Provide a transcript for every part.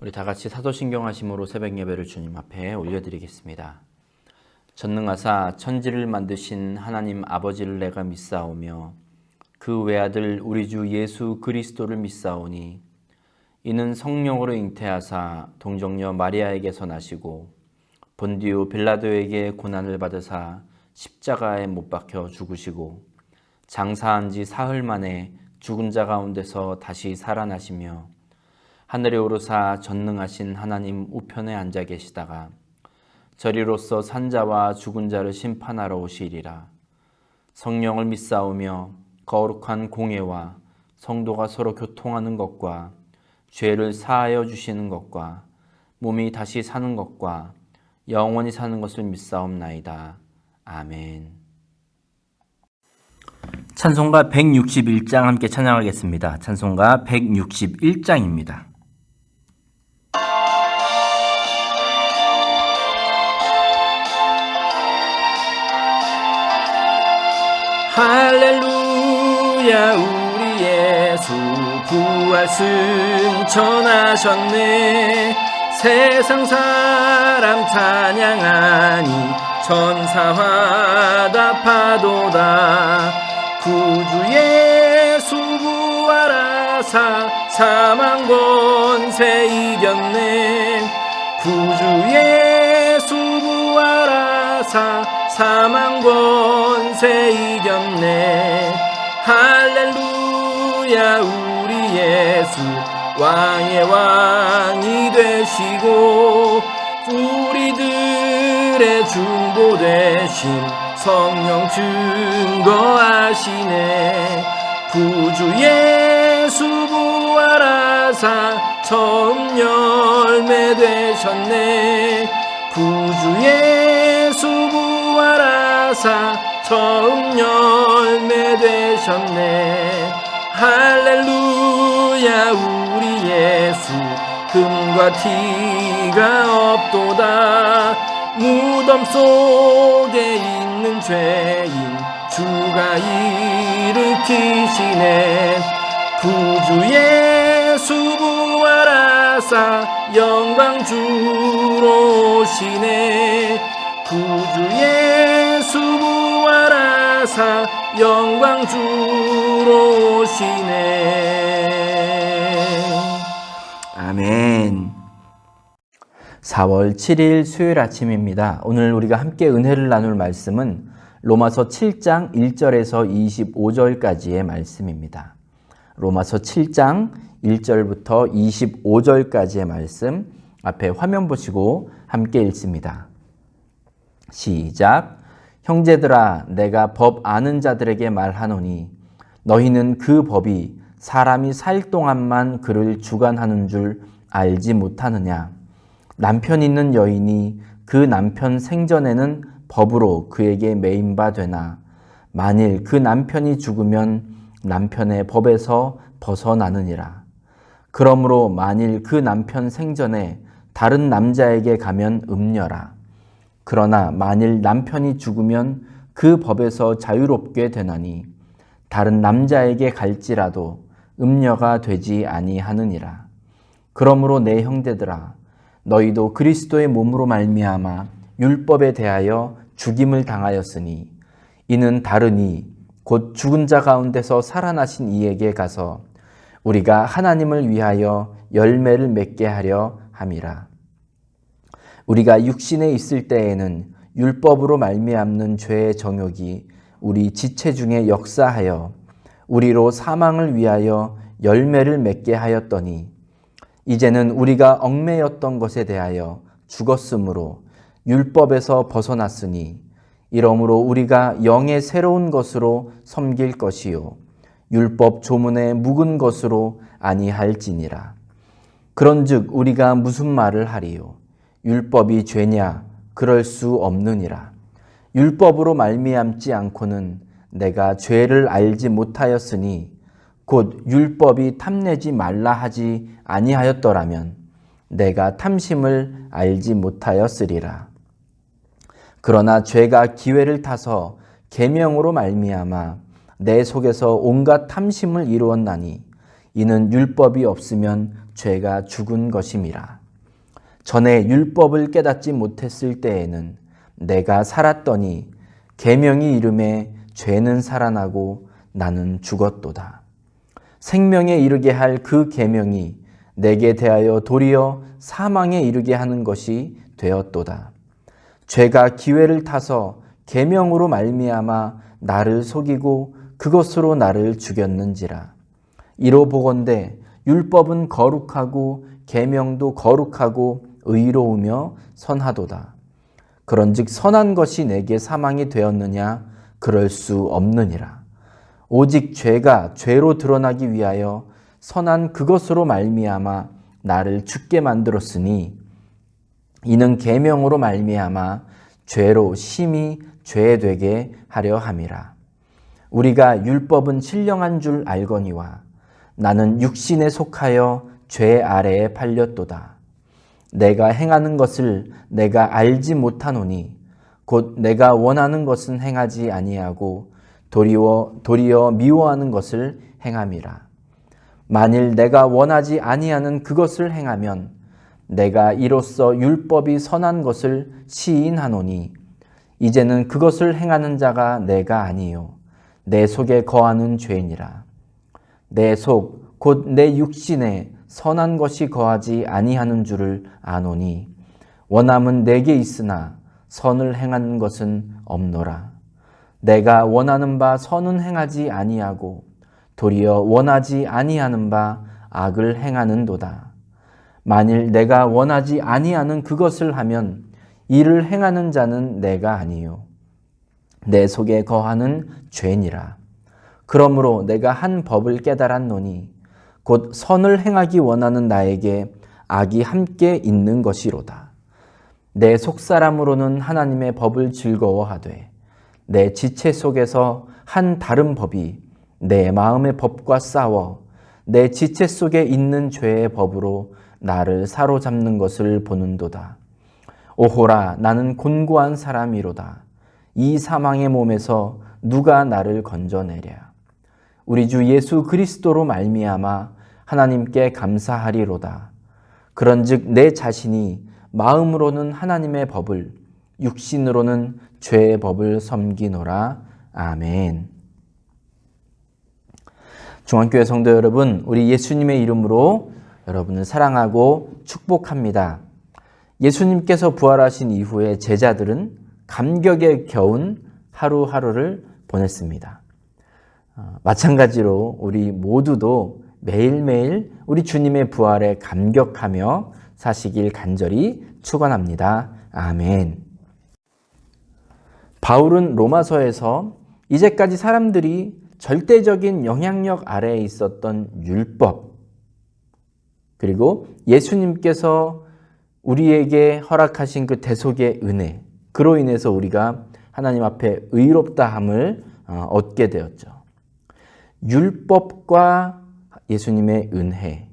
우리 다 같이 사도신경 하심으로 새벽 예배를 주님 앞에 올려드리겠습니다. 전능하사 천지를 만드신 하나님 아버지를 내가 믿사오며 그 외아들 우리 주 예수 그리스도를 믿사오니 이는 성령으로 잉태하사 동정녀 마리아에게서 나시고 본디오 빌라도에게 고난을 받으사 십자가에 못 박혀 죽으시고 장사한 지 사흘 만에 죽은 자 가운데서 다시 살아나시며 하늘에 오르사 전능하신 하나님 우편에 앉아 계시다가 저리로서 산자와 죽은 자를 심판하러 오시리라. 성령을 믿사오며 거룩한 공예와 성도가 서로 교통하는 것과 죄를 사하여 주시는 것과 몸이 다시 사는 것과 영원히 사는 것을 믿사옵나이다. 아멘. 찬송가 161장 함께 찬양하겠습니다. 찬송가 161장입니다. 할렐루야 우리 예수 부활 승천하셨네. 세상 사람 찬양하니 천사 화답하도다. 구주 예수 부활하사 사망 권세 이겼네. 구주 예수 부활하사 사망 권세 이겼네. 할렐루야 우리 예수 왕의 왕이 되시고 우리들의 중보 되심 성령 증거하시네. 구주 예수 부활하사 처음 열매 되셨네. 구주 예수 부활하사 처음 열매 되셨네. 할렐루야 우리 예수 금과 티가 없도다. 무덤 속에 있는 죄인 주가 일으키시네. 구주 예수 부활하사 영광 주로 오시네. 구주 예수 부활하사 영광 주로 오시네. 아멘. 4월 7일 수요일 아침입니다. 오늘 우리가 함께 은혜를 나눌 말씀은 로마서 7장 1절에서 25절까지의 말씀입니다. 로마서 7장 1절부터 25절까지의 말씀 앞에 화면 보시고 함께 읽습니다. 시작. 형제들아 내가 법 아는 자들에게 말하노니 너희는 그 법이 사람이 살 동안만 그를 주관하는 줄 알지 못하느냐. 남편 있는 여인이 그 남편 생전에는 법으로 그에게 매인바 되나 만일 그 남편이 죽으면 남편의 법에서 벗어나느니라. 그러므로 만일 그 남편 생전에 다른 남자에게 가면 음녀라. 그러나 만일 남편이 죽으면 그 법에서 자유롭게 되나니 다른 남자에게 갈지라도 음녀가 되지 아니하느니라. 그러므로 내 형제들아 너희도 그리스도의 몸으로 말미암아 율법에 대하여 죽임을 당하였으니 이는 다르니 곧 죽은 자 가운데서 살아나신 이에게 가서 우리가 하나님을 위하여 열매를 맺게 하려 함이라. 우리가 육신에 있을 때에는 율법으로 말미암는 죄의 정욕이 우리 지체 중에 역사하여 우리로 사망을 위하여 열매를 맺게 하였더니 이제는 우리가 얽매였던 것에 대하여 죽었으므로 율법에서 벗어났으니 이러므로 우리가 영의 새로운 것으로 섬길 것이요 율법 조문의 묵은 것으로 아니할지니라. 그런즉 우리가 무슨 말을 하리요? 율법이 죄냐? 그럴 수 없느니라. 율법으로 말미암지 않고는 내가 죄를 알지 못하였으니 곧 율법이 탐내지 말라 하지 아니하였더라면 내가 탐심을 알지 못하였으리라. 그러나 죄가 기회를 타서 계명으로 말미암아 내 속에서 온갖 탐심을 이루었나니 이는 율법이 없으면 죄가 죽은 것임이라. 전에 율법을 깨닫지 못했을 때에는 내가 살았더니 계명이 이름에 죄는 살아나고 나는 죽었도다. 생명에 이르게 할 그 계명이 내게 대하여 도리어 사망에 이르게 하는 것이 되었도다. 죄가 기회를 타서 계명으로 말미암아 나를 속이고 그것으로 나를 죽였는지라. 이로 보건대 율법은 거룩하고 계명도 거룩하고 의로우며 선하도다. 그런즉 선한 것이 내게 사망이 되었느냐? 그럴 수 없느니라. 오직 죄가 죄로 드러나기 위하여 선한 그것으로 말미암아 나를 죽게 만들었으니 이는 계명으로 말미암아 죄로 심히 죄되게 하려 함이라. 우리가 율법은 신령한 줄 알거니와 나는 육신에 속하여 죄 아래에 팔렸도다. 내가 행하는 것을 내가 알지 못하노니 곧 내가 원하는 것은 행하지 아니하고 도리어 미워하는 것을 행함이라. 만일 내가 원하지 아니하는 그것을 행하면 내가 이로써 율법이 선한 것을 시인하노니 이제는 그것을 행하는 자가 내가 아니요 내 속에 거하는 죄니라. 내 속 곧 내 육신에 선한 것이 거하지 아니하는 줄을 아노니 원함은 내게 있으나 선을 행하는 것은 없노라. 내가 원하는 바 선은 행하지 아니하고 도리어 원하지 아니하는 바 악을 행하는도다. 만일 내가 원하지 아니하는 그것을 하면 이를 행하는 자는 내가 아니요 내 속에 거하는 죄니라. 그러므로 내가 한 법을 깨달았노니 곧 선을 행하기 원하는 나에게 악이 함께 있는 것이로다. 내 속사람으로는 하나님의 법을 즐거워하되 내 지체 속에서 한 다른 법이 내 마음의 법과 싸워 내 지체 속에 있는 죄의 법으로 나를 사로잡는 것을 보는도다. 오호라, 나는 곤고한 사람이로다. 이 사망의 몸에서 누가 나를 건져내랴. 우리 주 예수 그리스도로 말미암아 하나님께 감사하리로다. 그런즉 내 자신이 마음으로는 하나님의 법을 육신으로는 죄의 법을 섬기노라. 아멘. 중앙교회 성도 여러분, 우리 예수님의 이름으로 여러분을 사랑하고 축복합니다. 예수님께서 부활하신 이후에 제자들은 감격에 겨운 하루하루를 보냈습니다. 마찬가지로 우리 모두도 매일매일 우리 주님의 부활에 감격하며 사시길 간절히 축원합니다. 아멘. 바울은 로마서에서 이제까지 사람들이 절대적인 영향력 아래에 있었던 율법, 그리고 예수님께서 우리에게 허락하신 그 대속의 은혜, 그로 인해서 우리가 하나님 앞에 의롭다함을 얻게 되었죠. 율법과 예수님의 은혜,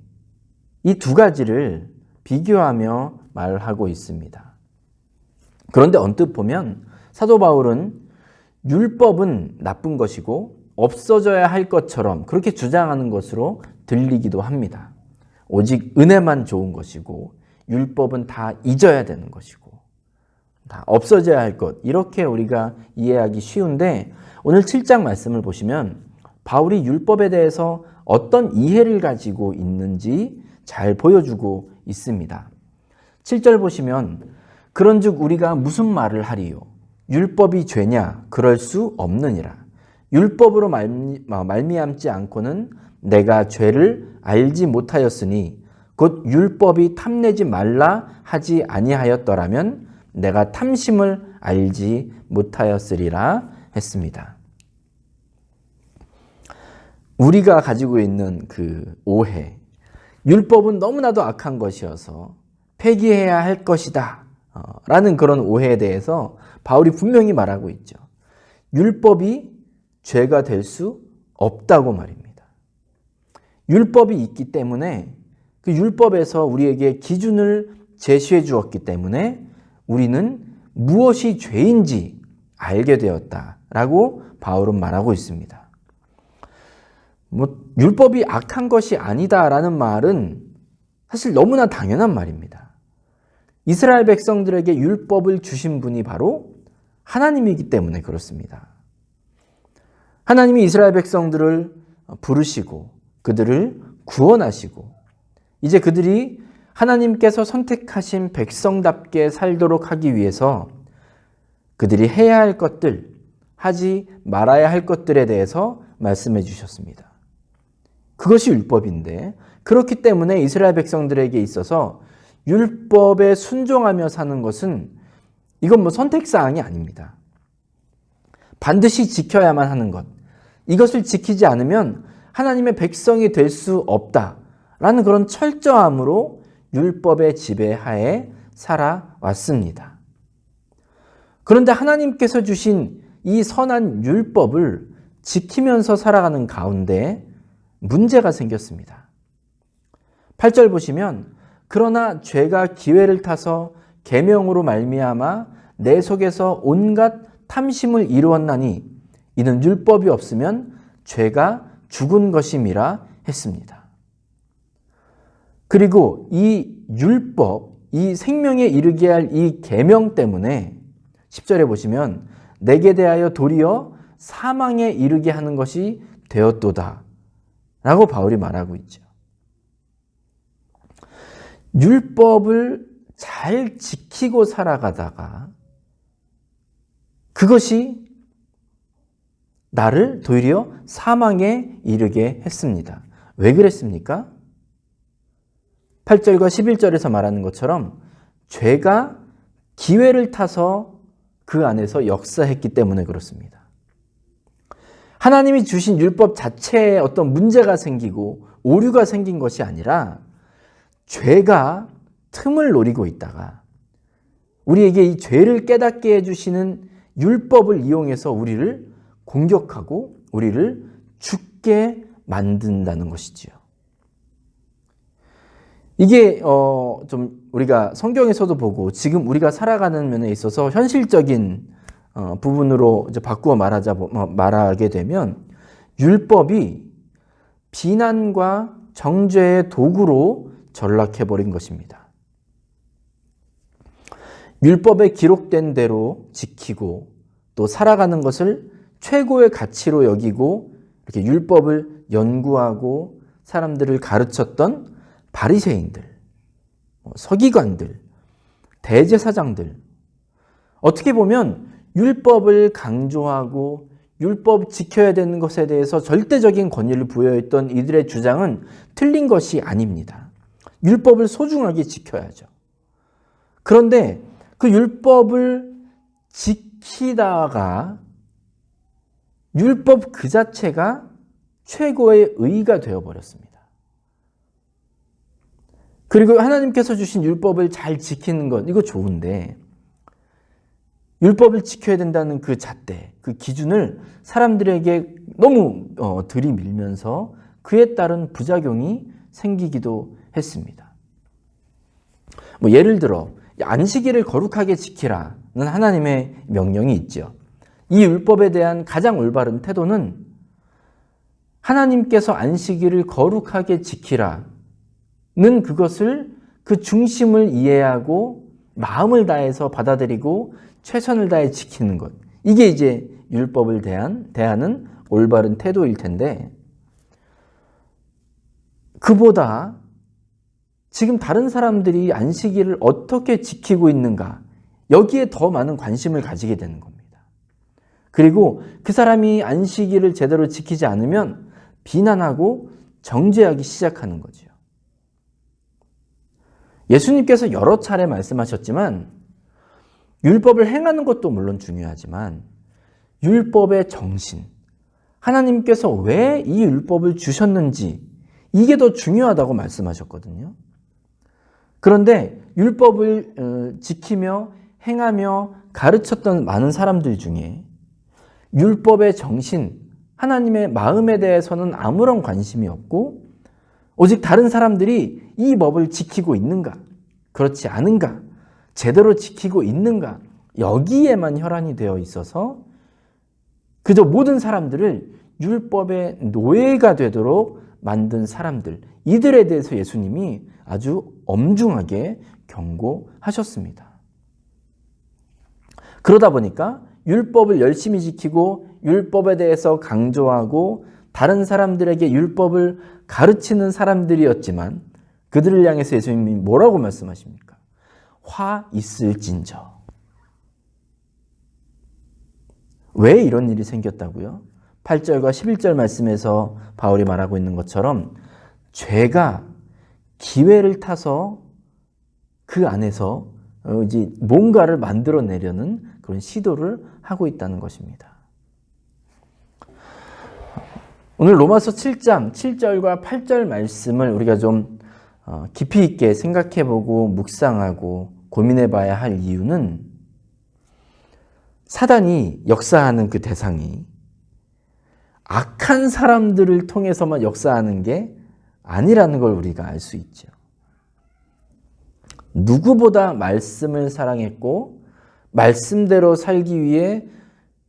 이 두 가지를 비교하며 말하고 있습니다. 그런데 언뜻 보면 사도 바울은 율법은 나쁜 것이고 없어져야 할 것처럼 그렇게 주장하는 것으로 들리기도 합니다. 오직 은혜만 좋은 것이고 율법은 다 잊어야 되는 것이고 다 없어져야 할 것, 이렇게 우리가 이해하기 쉬운데 오늘 7장 말씀을 보시면 바울이 율법에 대해서 어떤 이해를 가지고 있는지 잘 보여주고 있습니다. 7절 보시면 그런즉 우리가 무슨 말을 하리요? 율법이 죄냐? 그럴 수 없느니라. 율법으로 말미암지 않고는 내가 죄를 알지 못하였으니 곧 율법이 탐내지 말라 하지 아니하였더라면 내가 탐심을 알지 못하였으리라 했습니다. 우리가 가지고 있는 그 오해, 율법은 너무나도 악한 것이어서 폐기해야 할 것이다 라는 그런 오해에 대해서 바울이 분명히 말하고 있죠. 율법이 죄가 될 수 없다고 말입니다. 율법이 있기 때문에 그 율법에서 우리에게 기준을 제시해 주었기 때문에 우리는 무엇이 죄인지 알게 되었다라고 바울은 말하고 있습니다. 율법이 악한 것이 아니다라는 말은 사실 너무나 당연한 말입니다. 이스라엘 백성들에게 율법을 주신 분이 바로 하나님이기 때문에 그렇습니다. 하나님이 이스라엘 백성들을 부르시고 그들을 구원하시고 이제 그들이 하나님께서 선택하신 백성답게 살도록 하기 위해서 그들이 해야 할 것들, 하지 말아야 할 것들에 대해서 말씀해 주셨습니다. 그것이 율법인데 그렇기 때문에 이스라엘 백성들에게 있어서 율법에 순종하며 사는 것은 이건 선택사항이 아닙니다. 반드시 지켜야만 하는 것. 이것을 지키지 않으면 하나님의 백성이 될 수 없다라는 그런 철저함으로 율법의 지배하에 살아왔습니다. 그런데 하나님께서 주신 이 선한 율법을 지키면서 살아가는 가운데 문제가 생겼습니다. 8절 보시면 그러나 죄가 기회를 타서 계명으로 말미암아 내 속에서 온갖 탐심을 이루었나니 이는 율법이 없으면 죄가 죽은 것임이라 했습니다. 그리고 이 율법, 이 생명에 이르게 할 이 계명 때문에 10절에 보시면 내게 대하여 도리어 사망에 이르게 하는 것이 되었도다 라고 바울이 말하고 있죠. 율법을 잘 지키고 살아가다가 그것이 나를 도리어 사망에 이르게 했습니다. 왜 그랬습니까? 8절과 11절에서 말하는 것처럼 죄가 기회를 타서 그 안에서 역사했기 때문에 그렇습니다. 하나님이 주신 율법 자체에 어떤 문제가 생기고 오류가 생긴 것이 아니라 죄가 틈을 노리고 있다가 우리에게 이 죄를 깨닫게 해주시는 율법을 이용해서 우리를 공격하고 우리를 죽게 만든다는 것이지요. 이게 좀 우리가 성경에서도 보고 지금 우리가 살아가는 면에 있어서 현실적인 부분으로 이제 바꾸어 말하게 되면 율법이 비난과 정죄의 도구로 전락해버린 것입니다. 율법에 기록된 대로 지키고 또 살아가는 것을 최고의 가치로 여기고 이렇게 율법을 연구하고 사람들을 가르쳤던 바리새인들, 서기관들, 대제사장들, 어떻게 보면 율법을 강조하고 율법 지켜야 되는 것에 대해서 절대적인 권위를 부여했던 이들의 주장은 틀린 것이 아닙니다. 율법을 소중하게 지켜야죠. 그런데 그 율법을 지키다가 율법 그 자체가 최고의 의가 되어버렸습니다. 그리고 하나님께서 주신 율법을 잘 지키는 것, 이거 좋은데 율법을 지켜야 된다는 그 잣대, 그 기준을 사람들에게 너무 들이밀면서 그에 따른 부작용이 생기기도 했습니다. 예를 들어 안식일을 거룩하게 지키라는 하나님의 명령이 있죠. 이 율법에 대한 가장 올바른 태도는 하나님께서 안식일을 거룩하게 지키라는 그것을 그 중심을 이해하고 마음을 다해서 받아들이고 최선을 다해 지키는 것. 이게 이제 율법을 대하는 올바른 태도일 텐데 그보다 지금 다른 사람들이 안식일을 어떻게 지키고 있는가 여기에 더 많은 관심을 가지게 되는 겁니다. 그리고 그 사람이 안식일을 제대로 지키지 않으면 비난하고 정죄하기 시작하는 거죠. 예수님께서 여러 차례 말씀하셨지만 율법을 행하는 것도 물론 중요하지만 율법의 정신, 하나님께서 왜 이 율법을 주셨는지 이게 더 중요하다고 말씀하셨거든요. 그런데 율법을 지키며 행하며 가르쳤던 많은 사람들 중에 율법의 정신, 하나님의 마음에 대해서는 아무런 관심이 없고 오직 다른 사람들이 이 법을 지키고 있는가, 그렇지 않은가, 제대로 지키고 있는가 여기에만 혈안이 되어 있어서 그저 모든 사람들을 율법의 노예가 되도록 만든 사람들, 이들에 대해서 예수님이 아주 엄중하게 경고하셨습니다. 그러다 보니까 율법을 열심히 지키고 율법에 대해서 강조하고 다른 사람들에게 율법을 가르치는 사람들이었지만 그들을 향해서 예수님이 뭐라고 말씀하십니까? 화 있을진저. 왜 이런 일이 생겼다고요? 8절과 11절 말씀에서 바울이 말하고 있는 것처럼 죄가 기회를 타서 그 안에서 이제 뭔가를 만들어내려는 그런 시도를 하고 있다는 것입니다. 오늘 로마서 7장 7절과 8절 말씀을 우리가 좀 깊이 있게 생각해보고 묵상하고 고민해봐야 할 이유는 사단이 역사하는 그 대상이 악한 사람들을 통해서만 역사하는 게 아니라는 걸 우리가 알 수 있죠. 누구보다 말씀을 사랑했고 말씀대로 살기 위해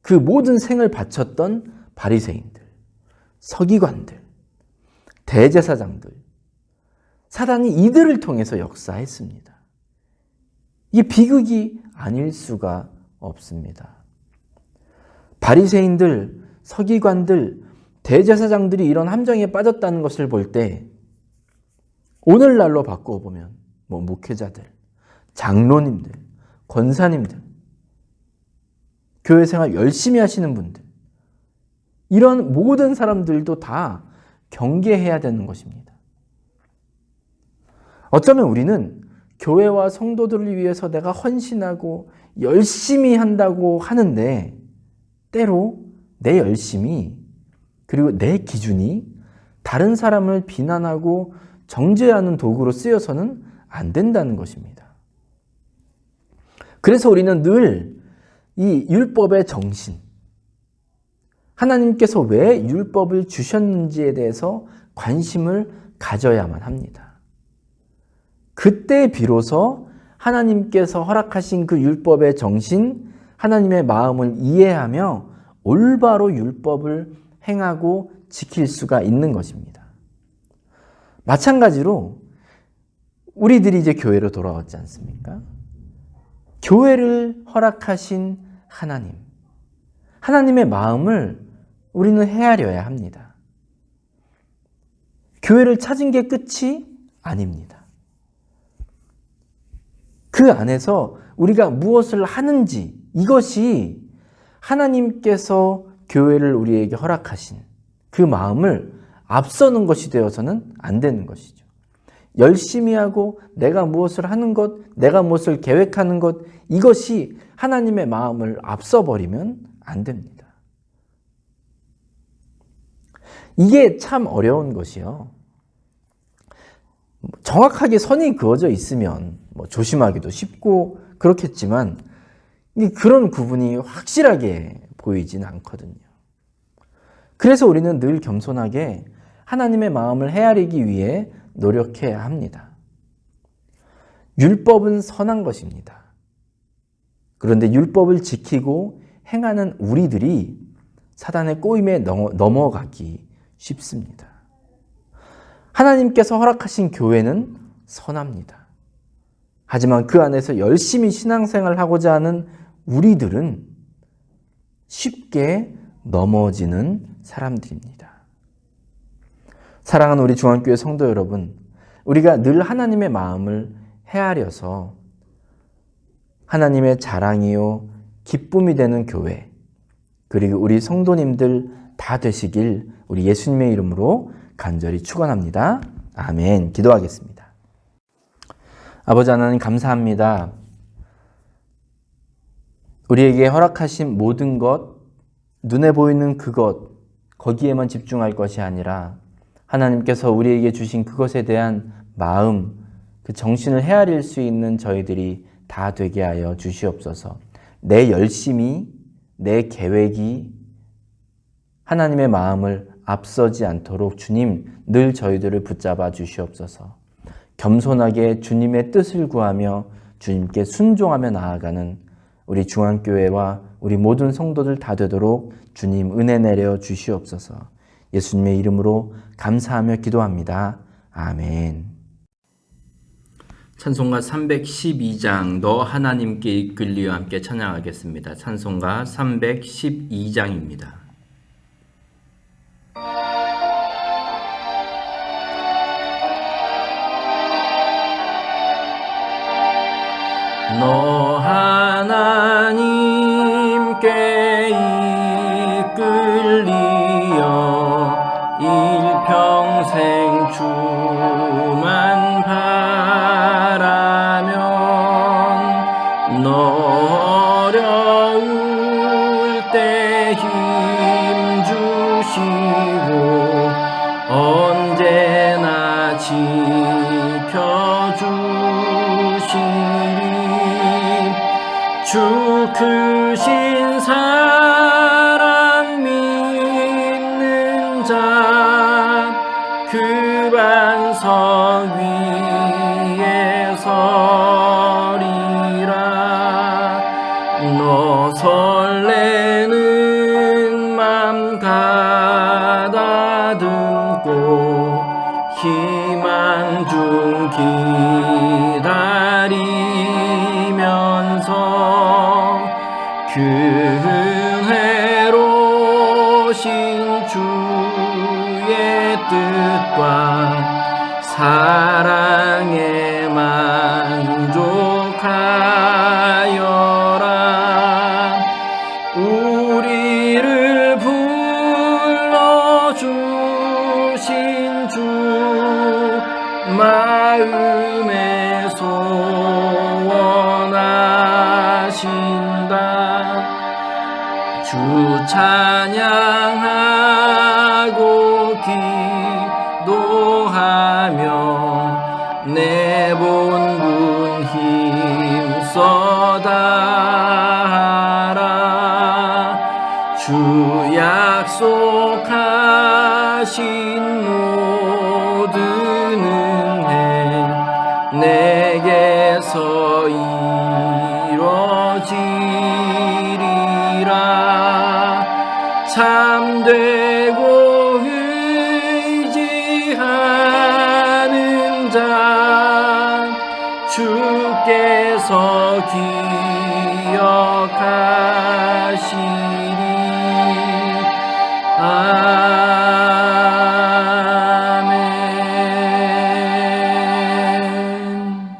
그 모든 생을 바쳤던 바리새인들, 서기관들, 대제사장들, 사단이 이들을 통해서 역사했습니다. 이게 비극이 아닐 수가 없습니다. 바리새인들, 서기관들, 대제사장들이 이런 함정에 빠졌다는 것을 볼 때 오늘날로 바꾸어 보면 목회자들, 장로님들, 권사님들, 교회 생활 열심히 하시는 분들, 이런 모든 사람들도 다 경계해야 되는 것입니다. 어쩌면 우리는 교회와 성도들을 위해서 내가 헌신하고 열심히 한다고 하는데 때로 내 열심이 그리고 내 기준이 다른 사람을 비난하고 정죄하는 도구로 쓰여서는 안 된다는 것입니다. 그래서 우리는 늘 이 율법의 정신, 하나님께서 왜 율법을 주셨는지에 대해서 관심을 가져야만 합니다. 그때 비로소 하나님께서 허락하신 그 율법의 정신, 하나님의 마음을 이해하며 올바로 율법을 행하고 지킬 수가 있는 것입니다. 마찬가지로 우리들이 이제 교회로 돌아왔지 않습니까? 교회를 허락하신 하나님, 하나님의 마음을 우리는 헤아려야 합니다. 교회를 찾은 게 끝이 아닙니다. 그 안에서 우리가 무엇을 하는지, 이것이 하나님께서 교회를 우리에게 허락하신 그 마음을 앞서는 것이 되어서는 안 되는 것이죠. 열심히 하고 내가 무엇을 하는 것, 내가 무엇을 계획하는 것, 이것이 하나님의 마음을 앞서버리면 안 됩니다. 이게 참 어려운 것이요. 정확하게 선이 그어져 있으면 조심하기도 쉽고 그렇겠지만 그런 구분이 확실하게 보이진 않거든요. 그래서 우리는 늘 겸손하게 하나님의 마음을 헤아리기 위해 노력해야 합니다. 율법은 선한 것입니다. 그런데 율법을 지키고 행하는 우리들이 사단의 꼬임에 넘어가기 쉽습니다. 하나님께서 허락하신 교회는 선합니다. 하지만 그 안에서 열심히 신앙생활을 하고자 하는 우리들은 쉽게 넘어지는 사람들입니다. 사랑하는 우리 중앙교회 성도 여러분, 우리가 늘 하나님의 마음을 헤아려서 하나님의 자랑이요 기쁨이 되는 교회, 그리고 우리 성도님들 다 되시길 우리 예수님의 이름으로 간절히 축원합니다. 아멘. 기도하겠습니다. 아버지 하나님 감사합니다. 우리에게 허락하신 모든 것, 눈에 보이는 그것, 거기에만 집중할 것이 아니라 하나님께서 우리에게 주신 그것에 대한 마음, 그 정신을 헤아릴 수 있는 저희들이 다 되게 하여 주시옵소서. 내 열심이, 내 계획이 하나님의 마음을 앞서지 않도록 주님 늘 저희들을 붙잡아 주시옵소서. 겸손하게 주님의 뜻을 구하며 주님께 순종하며 나아가는 우리 중앙교회와 우리 모든 성도들 다 되도록 주님 은혜 내려 주시옵소서. 예수님의 이름으로 감사하며 기도합니다. 아멘. 찬송가 312장 너 하나님께 이끌리와 함께 찬양하겠습니다. 찬송가 312장입니다. 너 하나님께 이끌리어 일평생 주만 바라면 너 어려울 때 힘 주시고 언제나 지켜주시리. 주 크신 사랑 믿는 자 그 반석 위에 서리라. 너 설레는 맘 가다듬고 희망 중 기다리면서 그 은혜로신 주의 뜻과 사랑에 만족하여라. 우리를 불러주신 주 마음에 소원하신다. 주 찬양하고 기도하며 내 본분 힘써 다하라. 주 약속하신 모든 은혜 내게서 이뤄지리라. 참되고 의지하는 자 주께서 기억하시리. 아멘.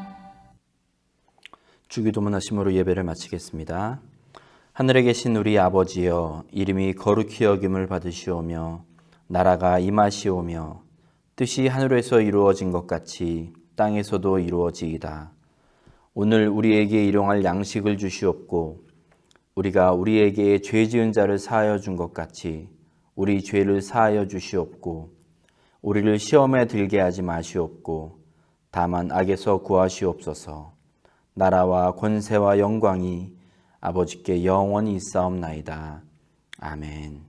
주기도문 하심으로 예배를 마치겠습니다. 하늘에 계신 우리 아버지여, 이름이 거룩히 여김을 받으시오며 나라가 임하시오며 뜻이 하늘에서 이루어진 것 같이 땅에서도 이루어지이다. 오늘 우리에게 일용할 양식을 주시옵고 우리가 우리에게 죄 지은 자를 사하여 준 것 같이 우리 죄를 사하여 주시옵고 우리를 시험에 들게 하지 마시옵고 다만 악에서 구하시옵소서. 나라와 권세와 영광이 아버지께 영원히 있사옵나이다. 아멘.